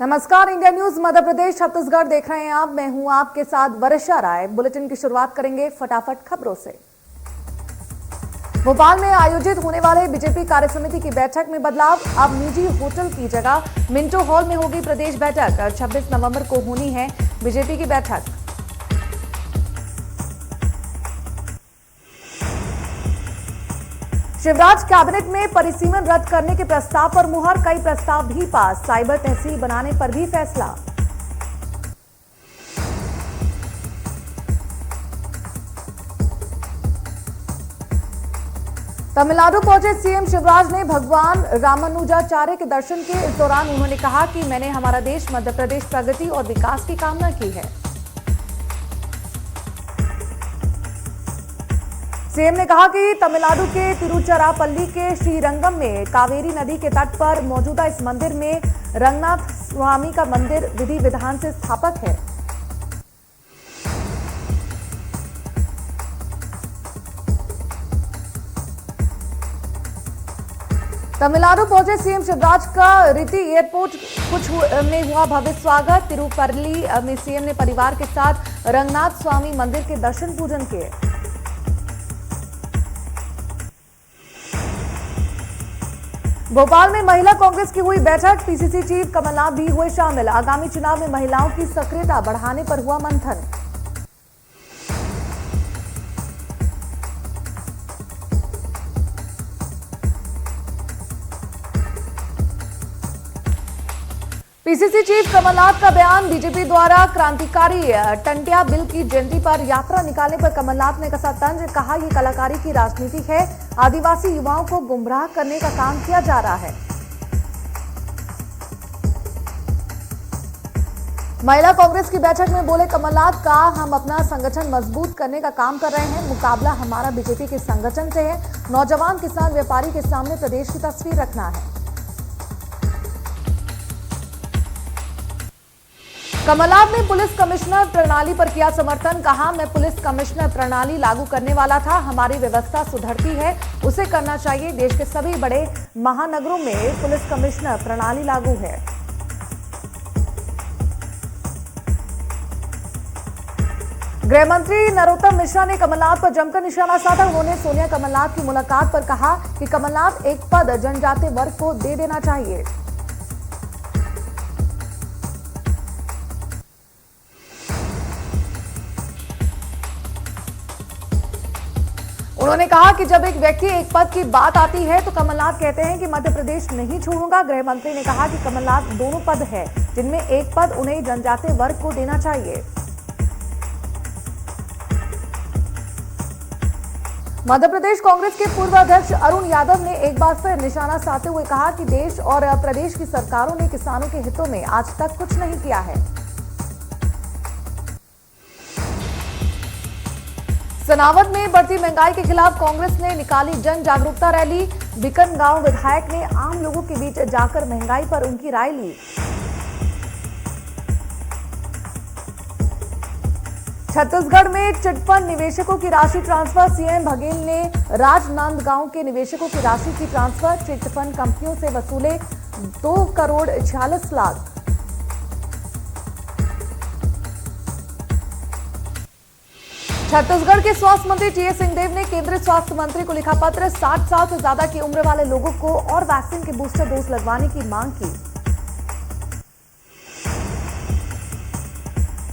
नमस्कार, India news Madhya Pradesh Chhattisgarh देख रहे हैं आप। मैं हूं आपके साथ वर्षा राय। बुलेटिन की शुरुआत करेंगे फटाफट खबरों से। भोपाल में आयोजित होने वाले बीजेपी कार्य समिति की बैठक में बदलाव। अब निजी होटल की जगह मिंटो हॉल में होगी प्रदेश बैठक। 26 नवंबर को होनी है बीजेपी की बैठक। शिवराज कैबिनेट में परिसीमन रद्द करने के प्रस्ताव पर मुहर। कई प्रस्ताव भी पास। साइबर तहसील बनाने पर भी फैसला। तमिलनाडु पहुंचे सीएम शिवराज ने भगवान रामानुजाचार्य के दर्शन किए। इस दौरान उन्होंने कहा कि मैंने हमारा देश मध्य प्रदेश प्रगति और विकास की कामना की है। सीएम ने कहा कि तमिलनाडु के तिरुचिरापल्ली के श्रीरंगम में कावेरी नदी के तट पर मौजूदा इस मंदिर में रंगनाथ स्वामी का मंदिर विधि विधान से स्थापित है। तमिलनाडु पहुंचे सीएम शिवराज का रिति एयरपोर्ट में हुआ भव्य स्वागत। तिरुपल्ली में सीएम ने परिवार के साथ रंगनाथ स्वामी मंदिर के दर्शन पूजन किए। भोपाल में महिला कांग्रेस की हुई बैठक। पीसीसी चीफ कमलनाथ भी हुए शामिल। आगामी चुनाव में महिलाओं की सक्रियता बढ़ाने पर हुआ मंथन। पीसीसी चीफ कमलनाथ का बयान। बीजेपी द्वारा क्रांतिकारी टंटिया बिल की जयंती पर यात्रा निकालने पर कमलनाथ ने कसा तंज। कहा यह कलाकारी की राजनीति है। आदिवासी युवाओं को गुमराह करने का काम किया जा रहा है। महिला कांग्रेस की बैठक में बोले कमलनाथ का हम अपना संगठन मजबूत करने का काम कर रहे हैं। मुकाबला हमारा बीजेपी के संगठन से है। नौजवान किसान व्यापारी के सामने प्रदेश की तस्वीर रखना है। कमलनाथ ने पुलिस कमिश्नर प्रणाली पर किया समर्थन। कहा मैं पुलिस कमिश्नर प्रणाली लागू करने वाला था। हमारी व्यवस्था सुधरती है, उसे करना चाहिए। देश के सभी बड़े महानगरों में पुलिस कमिश्नर प्रणाली लागू है। गृह मंत्री नरोत्तम मिश्रा ने कमलनाथ पर जमकर निशाना साधा। उन्होंने सोनिया कमलनाथ की मुलाकात पर कहा कि कमलनाथ एक पद जनजातीय वर्ग को दे देना चाहिए। उन्होंने कहा कि जब एक व्यक्ति एक पद की बात आती है तो कमलनाथ कहते हैं कि मध्य प्रदेश नहीं छोड़ूंगा। गृह मंत्री ने कहा कि कमलनाथ दोनों पद है, जिनमें एक पद उन्हें जनजातीय वर्ग को देना चाहिए। मध्य प्रदेश कांग्रेस के पूर्व अध्यक्ष अरुण यादव ने एक बार फिर निशाना साधते हुए कहा कि देश और प्रदेश की सरकारों ने किसानों के हितों में आज तक कुछ नहीं किया है। सनावद में बढ़ती महंगाई के खिलाफ कांग्रेस ने निकाली जन जागरूकता रैली। बिकनगांव विधायक ने आम लोगों के बीच जाकर महंगाई पर उनकी राय ली। छत्तीसगढ़ में चिटफंड निवेशकों की राशि ट्रांसफर। सीएम बघेल ने राजनांदगांव के निवेशकों की राशि की ट्रांसफर। चिटफंड कंपनियों से वसूले 2 करोड़ 46 लाख। छत्तीसगढ़ के स्वास्थ्य मंत्री टीएस सिंहदेव ने केंद्रीय स्वास्थ्य मंत्री को लिखा पत्र। 60 साल से ज्यादा की उम्र वाले लोगों को और वैक्सीन के बूस्टर डोज लगवाने की मांग की।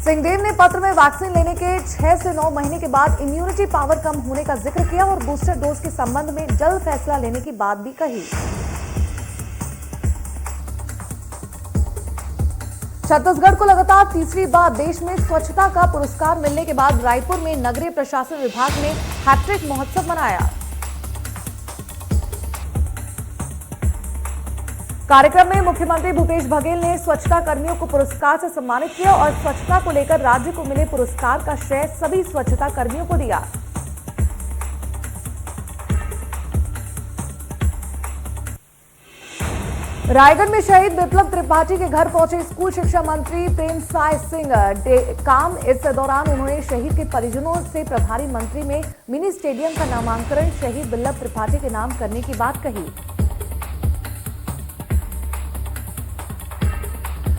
सिंहदेव ने पत्र में वैक्सीन लेने के 6 से 9 महीने के बाद इम्यूनिटी पावर कम होने का जिक्र किया और बूस्टर डोज के संबंध में जल्द फैसला लेने की बात भी कही। छत्तीसगढ़ को लगातार तीसरी बार देश में स्वच्छता का पुरस्कार मिलने के बाद रायपुर में नगरीय प्रशासन विभाग ने हैट्रिक महोत्सव मनाया। कार्यक्रम में मुख्यमंत्री भूपेश बघेल ने स्वच्छता कर्मियों को पुरस्कार से सम्मानित किया और स्वच्छता को लेकर राज्य को मिले पुरस्कार का श्रेय सभी स्वच्छता कर्मियों को दिया। रायगढ़ में शहीद विप्लव त्रिपाठी के घर पहुंचे स्कूल शिक्षा मंत्री प्रेमसाय सिंह काम। इस दौरान उन्होंने शहीद के परिजनों से प्रभारी मंत्री में मिनी स्टेडियम का नामांकन शहीद विप्लव त्रिपाठी के नाम करने की बात कही।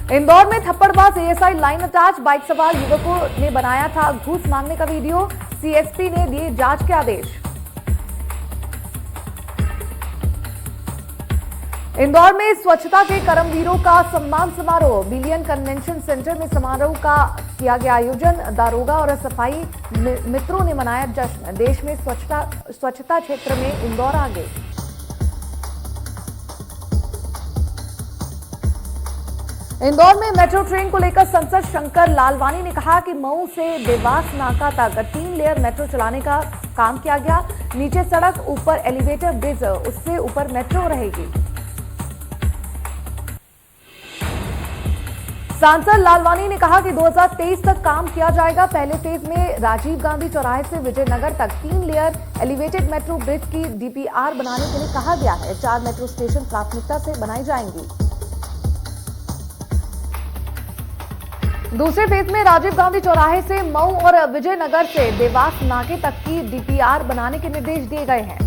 इंदौर में थप्पड़बाज एएसआई लाइन अटैच, बाइक सवार युवकों ने बनाया था घूस मांगने का वीडियो, सीएसपी ने दिए जांच के आदेश। इंदौर में स्वच्छता के कर्मवीरों का सम्मान समारोह, बिलियन कन्वेंशन सेंटर में समारोह का किया गया आयोजन, दारोगा और सफाई मित्रों ने मनाया जश्न, देश में स्वच्छता क्षेत्र में इंदौर आगे। इंदौर में मेट्रो ट्रेन को लेकर सांसद शंकर लालवानी ने कहा कि मऊ से देवास नाका तक 3 लेयर मेट्रो चलाने का काम किया गया, नीचे सड़क, ऊपर एलिवेटर ब्रिज, उससे ऊपर मेट्रो रहेगी। सांसद लालवानी ने कहा कि 2023 तक काम किया जाएगा। पहले फेज में राजीव गांधी चौराहे से विजयनगर तक 3 लेयर एलिवेटेड मेट्रो ब्रिज की डीपीआर बनाने के लिए कहा गया है। 4 मेट्रो स्टेशन प्राथमिकता से बनाई जाएंगी। दूसरे फेज में राजीव गांधी चौराहे से मऊ और विजयनगर से देवास नाके तक की डीपीआर बनाने के निर्देश दिए गए हैं।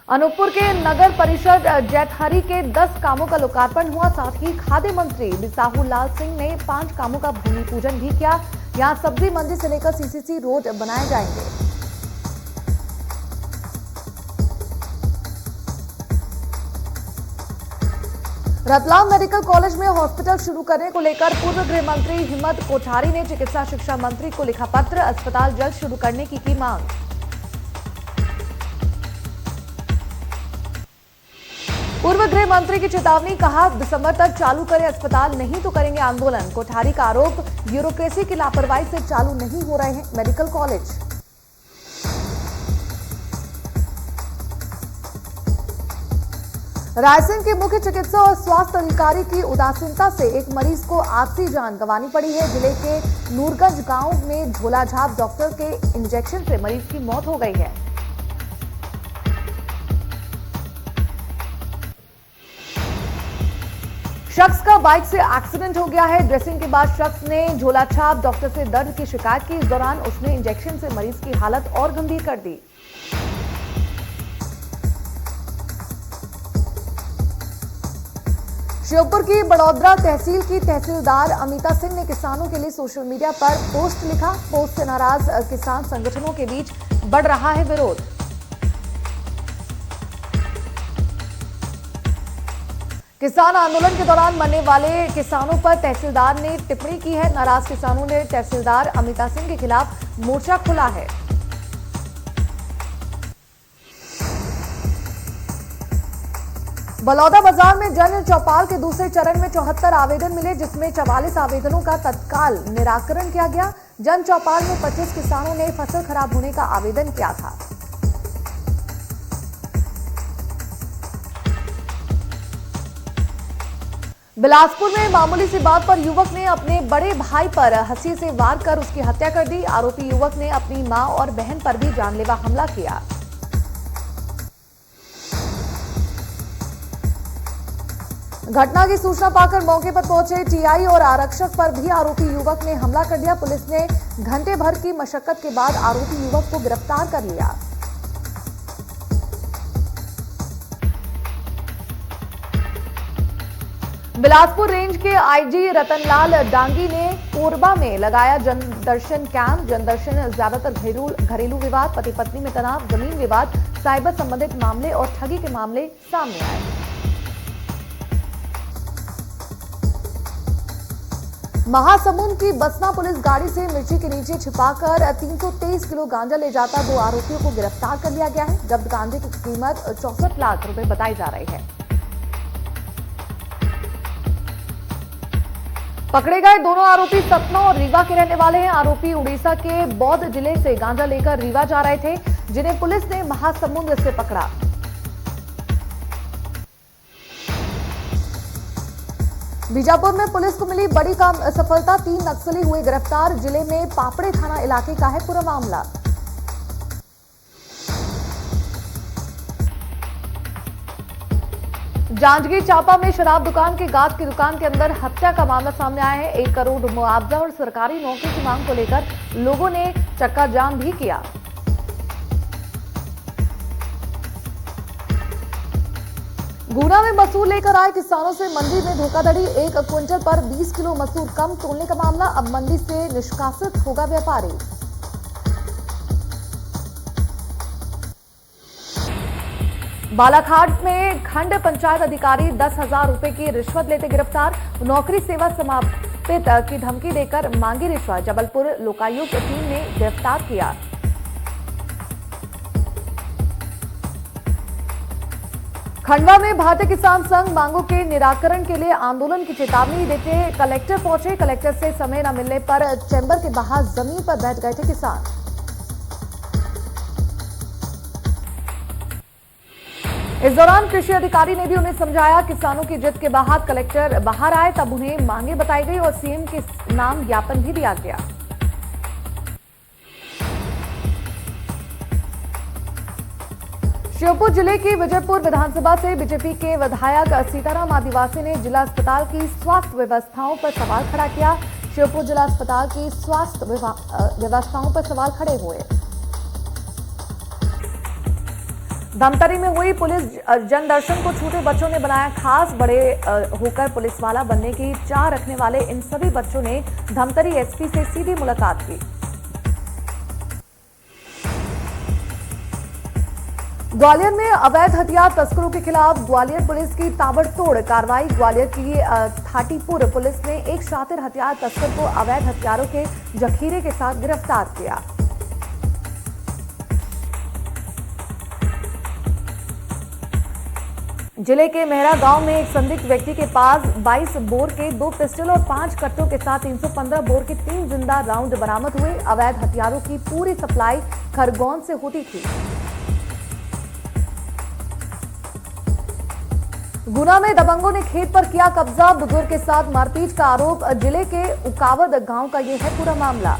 अनूपपुर के नगर परिषद जैतहरी के 10 कामों का लोकार्पण हुआ, साथ ही खाद्य मंत्री बिसाहू लाल सिंह ने 5 कामों का भूमि पूजन भी किया। यहां सब्जी मंडी से लेकर सीसीसी रोड बनाए जाएंगे। रतलाम मेडिकल कॉलेज में हॉस्पिटल शुरू करने को लेकर पूर्व गृह मंत्री हिम्मत कोठारी ने चिकित्सा शिक्षा मंत्री को लिखा पत्र, अस्पताल जल्द शुरू करने की मांग। पूर्व गृह मंत्री की चेतावनी, कहा दिसंबर तक चालू करें अस्पताल, नहीं तो करेंगे आंदोलन। कोठारी का आरोप, ब्यूरोक्रेसी की लापरवाही से चालू नहीं हो रहे हैं मेडिकल कॉलेज। रायसेन के मुख्य चिकित्सा और स्वास्थ्य अधिकारी की उदासीनता से एक मरीज को आपसी जान गंवानी पड़ी है। जिले के नूरगंज गांव में झोलाझाप डॉक्टर के इंजेक्शन से मरीज की मौत हो गई है। शख्स का बाइक से एक्सीडेंट हो गया है। ड्रेसिंग के बाद शख्स ने झोलाछाप डॉक्टर से दर्द की शिकायत की। इस दौरान उसने इंजेक्शन से मरीज की हालत और गंभीर कर दी। श्योपुर की बड़ौदरा तहसील की तहसीलदार अमिता सिंह ने किसानों के लिए सोशल मीडिया पर पोस्ट लिखा। पोस्ट से नाराज किसान संगठनों के बीच बढ़ रहा है विरोध। किसान आंदोलन के दौरान मरने वाले किसानों पर तहसीलदार ने टिप्पणी की है। नाराज किसानों ने तहसीलदार अमिता सिंह के खिलाफ मोर्चा खोला है। बलौदा बाजार में जन चौपाल के दूसरे चरण में 74 आवेदन मिले, जिसमें 44 आवेदनों का तत्काल निराकरण किया गया। जन चौपाल में 25 किसानों ने फसल खराब होने का आवेदन किया था। बिलासपुर में मामूली सी बात पर युवक ने अपने बड़े भाई पर हंसी से वार कर उसकी हत्या कर दी। आरोपी युवक ने अपनी मां और बहन पर भी जानलेवा हमला किया। घटना की सूचना पाकर मौके पर पहुंचे टीआई और आरक्षक पर भी आरोपी युवक ने हमला कर दिया। पुलिस ने घंटे भर की मशक्कत के बाद आरोपी युवक को गिरफ्तार कर लिया। बिलासपुर रेंज के आईजी रतनलाल डांगी ने कोरबा में लगाया जनदर्शन कैंप। जनदर्शन ज्यादातर घरेलू विवाद, पति पत्नी में तनाव, जमीन विवाद, साइबर संबंधित मामले और ठगी के मामले सामने आए। महासमुंद की बसना पुलिस गाड़ी से मिर्ची के नीचे छिपाकर 323 किलो गांजा ले जाता 2 आरोपियों को गिरफ्तार कर लिया गया है। जब्त गांजे की कीमत 64 लाख रुपए बताई जा रही है। पकड़े गए दोनों आरोपी सतना और रीवा के रहने वाले हैं। आरोपी उड़ीसा के बौद्ध जिले से गांजा लेकर रीवा जा रहे थे, जिन्हें पुलिस ने महासमुंद से पकड़ा। बीजापुर में पुलिस को मिली बड़ी सफलता, 3 नक्सली हुए गिरफ्तार। जिले में पापड़े थाना इलाके का है पूरा मामला। जांजगीर चांपा में शराब दुकान के गाज की दुकान के अंदर हत्या का मामला सामने आया है। 1 करोड़ मुआवजा और सरकारी नौकरी की मांग को लेकर लोगों ने चक्का जाम भी किया। गुना में मसूर लेकर आए किसानों से मंडी में धोखाधड़ी। 1 क्विंटल पर 20 किलो मसूर कम तोलने का मामला। अब मंडी से निष्कासित होगा व्यापारी। बालाघाट में खंड पंचायत अधिकारी 10,000 रुपए की रिश्वत लेते गिरफ्तार। नौकरी सेवा समाप्त की धमकी देकर मांगी रिश्वत। जबलपुर लोकायुक्त टीम ने गिरफ्तार किया। खंडवा में भारतीय किसान संघ मांगों के निराकरण के लिए आंदोलन की चेतावनी देते कलेक्टर पहुंचे। कलेक्टर से समय न मिलने पर चैम्बर के बाहर जमीन पर बैठ गए थे किसान। इस दौरान कृषि अधिकारी ने भी उन्हें समझाया। किसानों की जिद के बाद कलेक्टर बाहर आए, तब उन्हें मांगे बताई गई और सीएम के नाम ज्ञापन भी दिया गया। श्योपुर जिले की विजयपुर विधानसभा से बीजेपी के विधायक सीताराम आदिवासी ने जिला अस्पताल की स्वास्थ्य व्यवस्थाओं पर सवाल खड़ा किया। श्योपुर जिला अस्पताल की स्वास्थ्य व्यवस्थाओं पर सवाल खड़े हुए। धमतरी में हुई पुलिस जनदर्शन को छोटे बच्चों ने बनाया खास। बड़े होकर पुलिस वाला बनने की चाह रखने वाले इन सभी बच्चों ने धमतरी एसपी से सीधी मुलाकात की। ग्वालियर में अवैध हथियार तस्करों के खिलाफ ग्वालियर पुलिस की ताबड़तोड़ कार्रवाई। ग्वालियर की थाटीपुर पुलिस ने एक शातिर हथियार तस्कर को अवैध हथियारों के जखीरे के साथ गिरफ्तार किया। जिले के मेहरा गांव में एक संदिग्ध व्यक्ति के पास 22 बोर के 2 पिस्टल और 5 कट्टों के साथ 315 बोर के 3 जिंदा राउंड बरामद हुए। अवैध हथियारों की पूरी सप्लाई खरगोन से होती थी। गुना में दबंगों ने खेत पर किया कब्जा। बुजुर्ग के साथ मारपीट का आरोप। जिले के उकावद गांव का यह है पूरा मामला।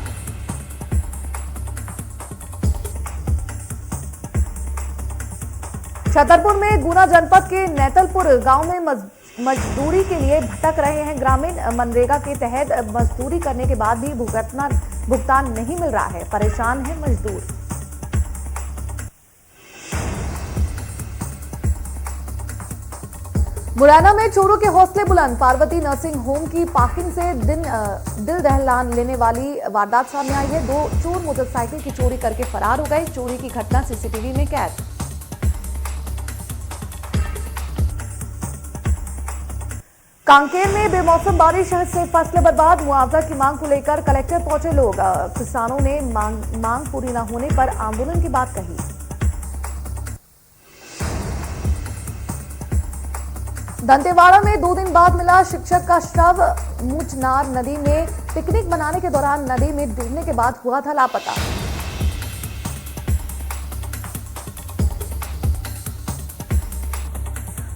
छतरपुर में गुना जनपद के नैतलपुर गांव में मजदूरी के लिए भटक रहे हैं ग्रामीण। मनरेगा के तहत मजदूरी करने के बाद भी भुगतान नहीं मिल रहा है। परेशान है मजदूर। मुरैना में चोरों के हौसले बुलंद। पार्वती नर्सिंग होम की पार्किंग से दिल दहलान लेने वाली वारदात सामने आई है। 2 चोर मोटरसाइकिल की चोरी करके फरार हो गए। चोरी की घटना सीसीटीवी में कैद। कांकेर में बेमौसम बारिश से फसलें बर्बाद। मुआवजा की मांग को लेकर कलेक्टर पहुंचे लोग। किसानों ने मांग पूरी न होने पर आंदोलन की बात कही। दंतेवाड़ा में 2 दिन बाद मिला शिक्षक का शव। मूचनार नदी में पिकनिक मनाने के दौरान नदी में डूबने के बाद हुआ था लापता।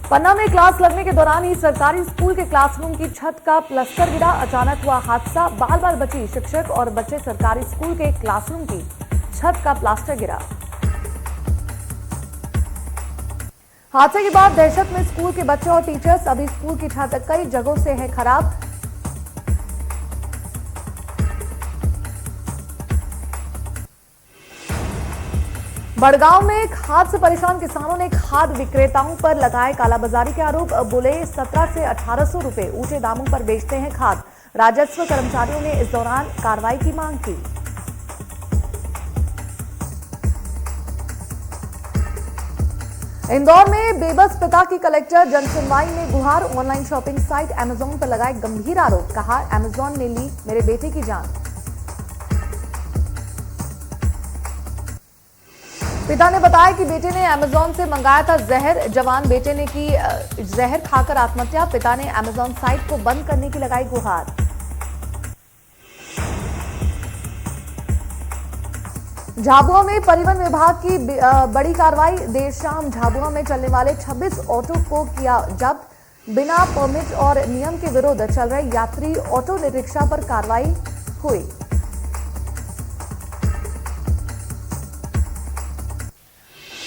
पन्ना में क्लास लगने के दौरान ही सरकारी स्कूल के क्लासरूम की छत का प्लास्टर गिरा। अचानक हुआ हादसा। बाल बाल बची शिक्षक और बच्चे। सरकारी स्कूल के क्लासरूम की छत का प्लास्टर गिरा। हादसे के बाद दहशत में स्कूल के बच्चे और टीचर्स। अभी स्कूल की छत कई जगहों से है खराब। बड़गांव में खाद से परेशान किसानों ने खाद विक्रेताओं पर लगाए कालाबाजारी के आरोप। बोले 1700 से 1800 रुपए ऊंचे दामों पर बेचते हैं खाद। राजस्व कर्मचारियों ने इस दौरान कार्रवाई की मांग की। इंदौर में बेबस पिता की कलेक्टर जनसुनवाई में गुहार। ऑनलाइन शॉपिंग साइट अमेजॉन पर लगाए गंभीर आरोप। कहा अमेजॉन ने ली मेरे बेटे की जान। पिता ने बताया कि बेटे ने अमेजॉन से मंगाया था जहर। जवान बेटे ने की जहर खाकर आत्महत्या। पिता ने अमेजॉन साइट को बंद करने की लगाई गुहार। झाबुआ में परिवहन विभाग की बड़ी कार्रवाई। देर शाम झाबुआ में चलने वाले 26 ऑटो को किया जब्त। बिना परमिट और नियम के विरुद्ध चल रहे यात्री ऑटो रिक्शा पर कार्रवाई हुई।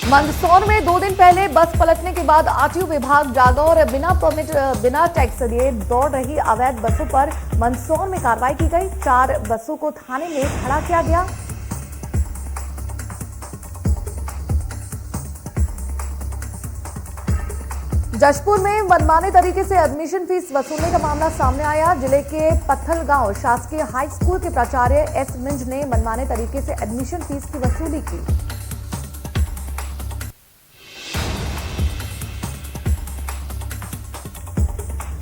मंदसौर में 2 दिन पहले बस पलटने के बाद आरटीओ विभाग जागा और बिना परमिट बिना टैक्स दिए दौड़ रही अवैध बसों पर मंदसौर में कार्रवाई की गई। 4 बसों को थाने में खड़ा किया गया। जशपुर में मनमाने तरीके से एडमिशन फीस वसूलने का मामला सामने आया। जिले के पत्थलगांव शासकीय हाई स्कूल के प्राचार्य एस मिंज ने मनमाने तरीके से एडमिशन फीस की वसूली की।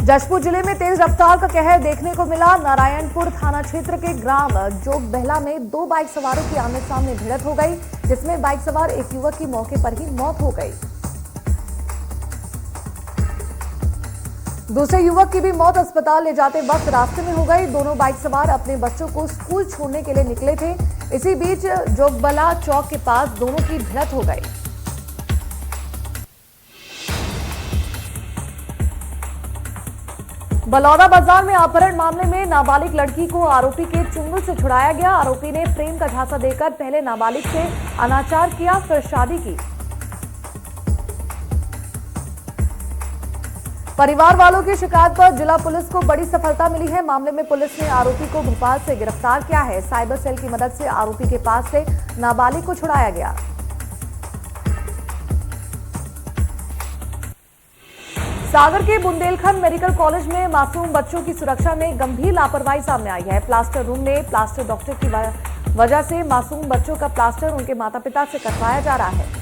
जशपुर जिले में तेज रफ्तार का कहर देखने को मिला। नारायणपुर थाना क्षेत्र के ग्राम जोग बहला में दो बाइक सवारों की आमने सामने भिड़ंत हो गई, जिसमें बाइक सवार एक युवक की मौके पर ही मौत हो गई। दूसरे युवक की भी मौत अस्पताल ले जाते वक्त रास्ते में हो गई। दोनों बाइक सवार अपने बच्चों को स्कूल छोड़ने के लिए निकले थे। इसी बीच जोगबला चौक के पास दोनों की भिड़ंत हो गई। बलौदा बाजार में अपहरण मामले में नाबालिग लड़की को आरोपी के चुंगल से छुड़ाया गया। आरोपी ने प्रेम का झांसा देकर पहले नाबालिग से अनाचार किया, फिर शादी की। परिवार वालों की शिकायत पर जिला पुलिस को बड़ी सफलता मिली है। मामले में पुलिस ने आरोपी को भोपाल से गिरफ्तार किया है। साइबर सेल की मदद से आरोपी के पास से नाबालिग को छुड़ाया गया। सागर के बुंदेलखंड मेडिकल कॉलेज में मासूम बच्चों की सुरक्षा में गंभीर लापरवाही सामने आई है। प्लास्टर रूम में प्लास्टर डॉक्टर की वजह से मासूम बच्चों का प्लास्टर उनके माता पिता से करवाया जा रहा है।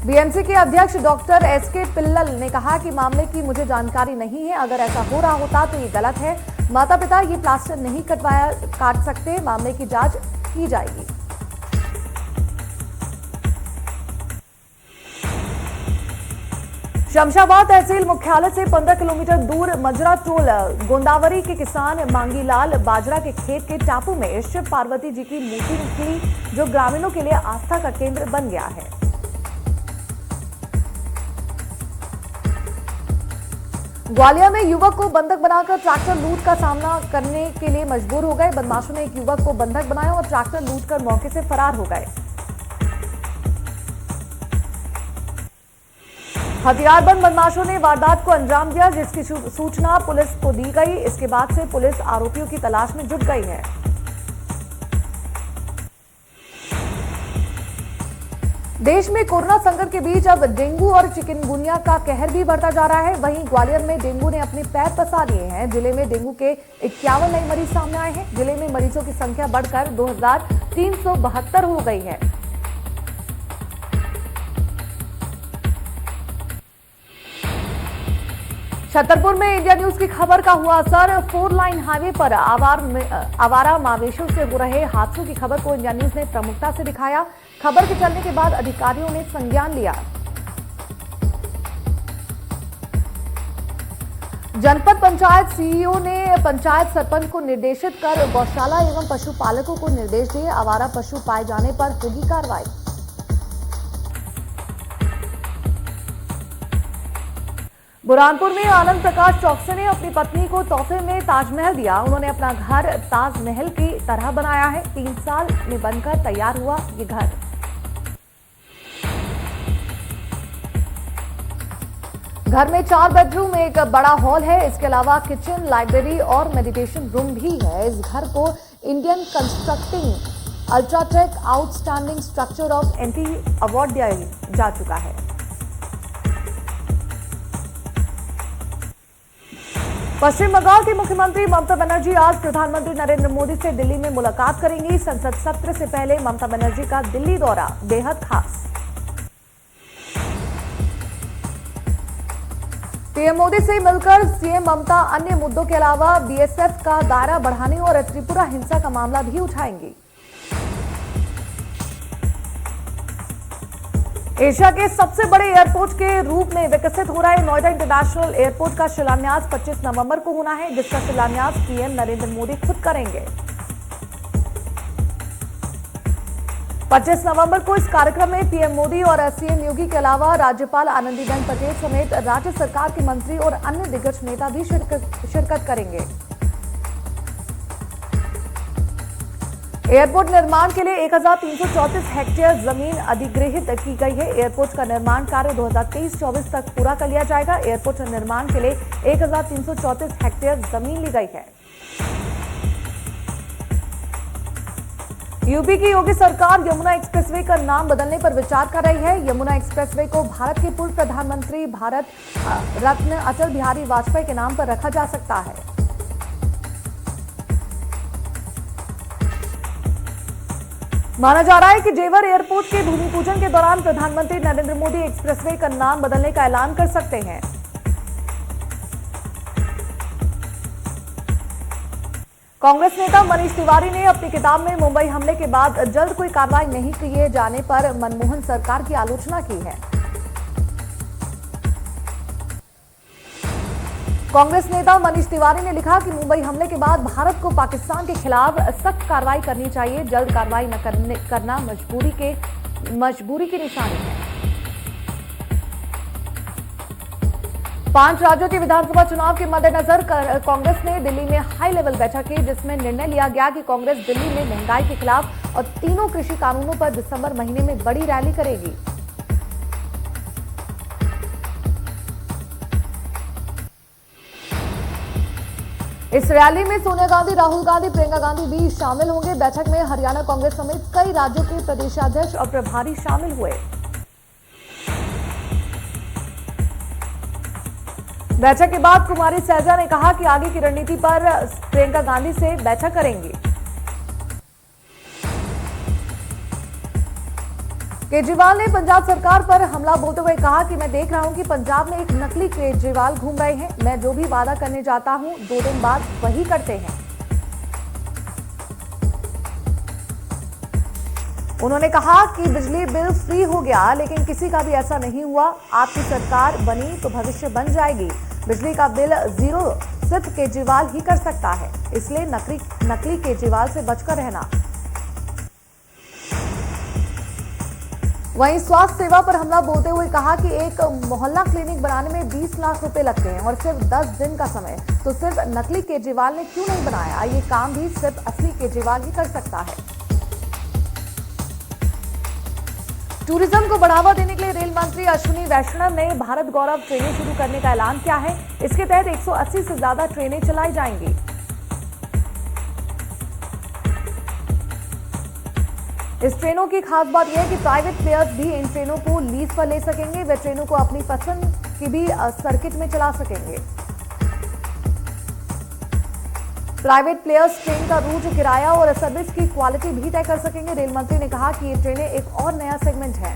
बीएमसी के अध्यक्ष डॉक्टर एसके पिल्लल ने कहा कि मामले की मुझे जानकारी नहीं है। अगर ऐसा हो रहा होता तो ये गलत है। माता पिता ये प्लास्टर नहीं काट सकते। मामले की जांच की जाएगी। शमशाबाद तहसील मुख्यालय से 15 किलोमीटर दूर मजरा टोल गोंदावरी के किसान मांगीलाल बाजरा के खेत के टापू में शिव पार्वती जी की मूर्ति निकली, जो ग्रामीणों के लिए आस्था का केंद्र बन गया है। ग्वालियर में युवक को बंधक बनाकर ट्रैक्टर लूट का सामना करने के लिए मजबूर हो गए। बदमाशों ने एक युवक को बंधक बनाया और ट्रैक्टर लूटकर मौके से फरार हो गए। हथियारबंद बदमाशों ने वारदात को अंजाम दिया, जिसकी सूचना पुलिस को दी गई। इसके बाद से पुलिस आरोपियों की तलाश में जुट गई है। देश में कोरोना संकट के बीच अब डेंगू और चिकनगुनिया का कहर भी बढ़ता जा रहा है। वहीं ग्वालियर में डेंगू ने अपने पैर पसार लिए हैं। जिले में डेंगू के 51 नए मरीज सामने आए हैं। जिले में मरीजों की संख्या बढ़कर 2372 हो गई है। छतरपुर में इंडिया न्यूज की खबर का हुआ असर। 4 लाइन हाईवे पर आवारा मवेशियों से हो रहे हादसों की खबर को इंडिया न्यूज ने प्रमुखता से दिखाया। खबर के चलने के बाद अधिकारियों ने संज्ञान लिया। जनपद पंचायत सीईओ ने पंचायत सरपंच को निर्देशित कर गौशाला एवं पशुपालकों को निर्देश दिए। आवारा पशु पाए जाने पर होगी कार्रवाई। बुरहानपुर में आनंद प्रकाश चौकसे ने अपनी पत्नी को तोहफे में ताजमहल दिया। उन्होंने अपना घर ताजमहल की तरह बनाया है। 3 साल में बनकर तैयार हुआ ये घर। घर में 4 बेडरूम, एक बड़ा हॉल है। इसके अलावा किचन, लाइब्रेरी और मेडिटेशन रूम भी है। इस घर को Indian constructing UltraTech outstanding structure of anti award दिया जा चुका है। पश्चिम बंगाल की मुख्यमंत्री ममता बनर्जी आज प्रधानमंत्री नरेंद्र मोदी से दिल्ली में मुलाकात करेंगी। संसद सत्र से पहले ममता बनर्जी का दिल्ली दौरा बेहद खास। पीएम मोदी से मिलकर सीएम ममता अन्य मुद्दों के अलावा बीएसएफ का दायरा बढ़ाने और त्रिपुरा हिंसा का मामला भी उठाएंगी। एशिया के सबसे बड़े एयरपोर्ट के रूप में विकसित हो रहा है नोएडा इंटरनेशनल एयरपोर्ट का शिलान्यास 25 नवंबर को होना है, जिसका शिलान्यास पीएम नरेंद्र मोदी खुद करेंगे। 25 नवंबर को इस कार्यक्रम में पीएम मोदी और सीएम योगी के अलावा राज्यपाल आनंदीबेन पटेल समेत राज्य सरकार के मंत्री और अन्य दिग्गज नेता भी शिरकत करेंगे। एयरपोर्ट निर्माण के लिए 1334 हेक्टेयर जमीन अधिग्रहित की गई है। एयरपोर्ट का निर्माण कार्य 2023-24 तक पूरा कर लिया जाएगा। एयरपोर्ट निर्माण के लिए 1334 हेक्टेयर जमीन ली गई है। यूपी की योगी सरकार यमुना एक्सप्रेसवे का नाम बदलने पर विचार कर रही है। यमुना एक्सप्रेसवे को भारत के पूर्व प्रधानमंत्री भारत रत्न अटल बिहारी वाजपेयी के नाम पर रखा जा सकता है। माना जा रहा है कि जेवर एयरपोर्ट के भूमि पूजन के दौरान प्रधानमंत्री नरेंद्र मोदी एक्सप्रेसवे का नाम बदलने का ऐलान कर सकते हैं। कांग्रेस नेता मनीष तिवारी ने अपनी किताब में मुंबई हमले के बाद जल्द कोई कार्रवाई नहीं किए जाने पर मनमोहन सरकार की आलोचना की है। कांग्रेस नेता मनीष तिवारी ने लिखा कि मुंबई हमले के बाद भारत को पाकिस्तान के खिलाफ सख्त कार्रवाई करनी चाहिए। जल्द कार्रवाई न करना मजबूरी की निशानी है। 5 राज्यों के विधानसभा चुनाव के मद्देनजर कांग्रेस ने दिल्ली में हाई लेवल बैठक की, जिसमें निर्णय लिया गया कि कांग्रेस दिल्ली में महंगाई के खिलाफ और तीनों कृषि कानूनों पर दिसंबर महीने में बड़ी रैली करेगी। इस रैली में सोनिया गांधी, राहुल गांधी, प्रियंका गांधी भी शामिल होंगे। बैठक में हरियाणा कांग्रेस समेत कई राज्यों के प्रदेशाध्यक्ष और प्रभारी शामिल हुए। बैठक के बाद कुमारी सैलजा ने कहा कि आगे की रणनीति पर प्रियंका गांधी से बैठक करेंगी। केजरीवाल ने पंजाब सरकार पर हमला बोलते हुए कहा कि मैं देख रहा हूं कि पंजाब में एक नकली केजरीवाल घूम रहे हैं। मैं जो भी वादा करने जाता हूं 2 दिन बाद वही करते हैं। उन्होंने कहा कि बिजली बिल फ्री हो गया, लेकिन किसी का भी ऐसा नहीं हुआ। आपकी सरकार बनी तो भविष्य बन जाएगी। बिजली का बिल 0 सिर्फ केजरीवाल ही कर सकता है, इसलिए नकली केजरीवाल से बचकर रहना। वहीं स्वास्थ्य सेवा पर हमला बोलते हुए कहा कि एक मोहल्ला क्लिनिक बनाने में 20 लाख रुपए लगते हैं और सिर्फ 10 दिन का समय, तो सिर्फ नकली केजरीवाल ने क्यों नहीं बनाया? ये काम भी सिर्फ असली केजरीवाल ही कर सकता है। टूरिज्म को बढ़ावा देने के लिए रेल मंत्री अश्विनी वैष्णव ने भारत गौरव ट्रेनें शुरू करने का ऐलान किया है। इसके तहत 180 से ज्यादा ट्रेनें चलाई जाएंगी। इस ट्रेनों की खास बात यह है कि प्राइवेट प्लेयर्स भी इन ट्रेनों को लीज पर ले सकेंगे। वे ट्रेनों को अपनी पसंद की भी सर्किट में चला सकेंगे। प्राइवेट प्लेयर्स ट्रेन का रूट, किराया और सर्विस की क्वालिटी भी तय कर सकेंगे। रेल मंत्री ने कहा कि ये ट्रेनें एक और नया सेगमेंट है।